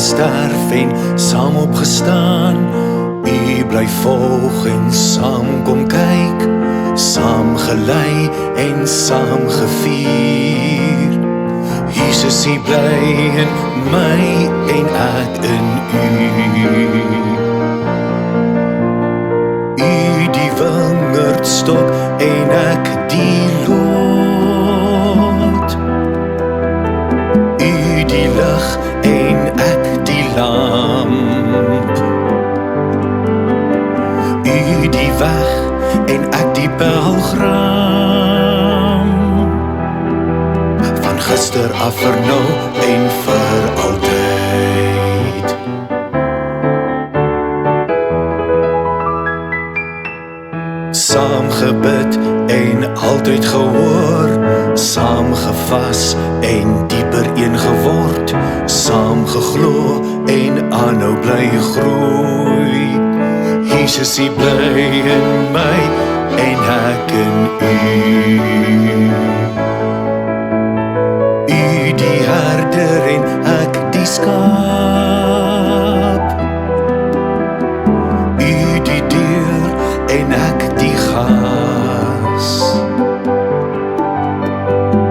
gesterf en saam opgestaan. U bly volg en saam kom kyk, saam gelei en saam gevier. Jesus, U bly in my en ek in U. U die wingerdstok en ek die loot. U die lig en ek die lamp. U die weg en ek die pelgrim. Van gister af vir nou en vir altyd. Saam gebid en altyd gehoor, saam gevas en dieper een geword, saam geglo en aanhou bly groei. Jesus, U bly in my en ek in U. U die herder en ek die skaap. U die deur en ek die gas.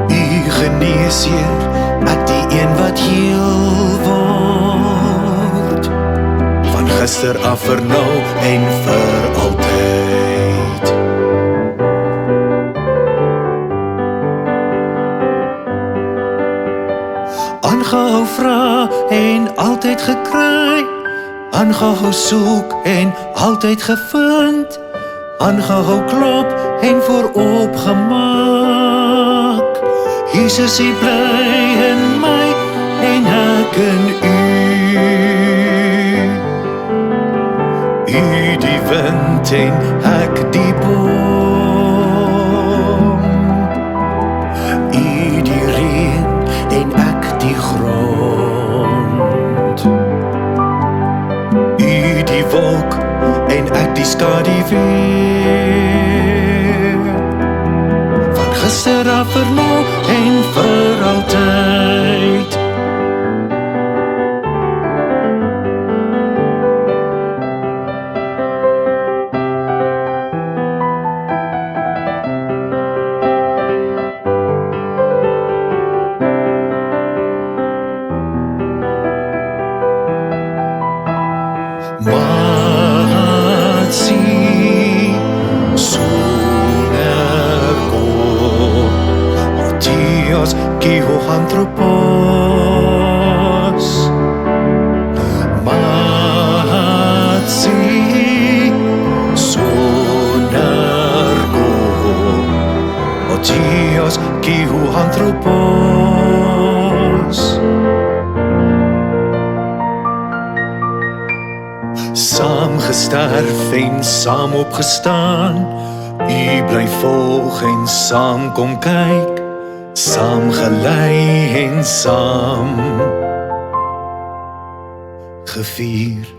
U genees, Heer, ek die een wat heel word. Van gister af vir nou en vir altyd. Aangehou vra en altyd gekry, aangehou soek en altyd gevind, aangehou klop en voorop gemaak. Jesus, U bly in my en ek in U. U die wind en ek die boom. U die reën en ek die grond. U die wolk en ek die skaduwee. Van gister af vir nou en vir altyd. Matsi sunergo Dios Geoanthropos. Matsi sunergo Dios Geoanthropos. Saam gesterf en saam opgestaan, U bly volg en saam kom kyk, saam gelei en saam gevier.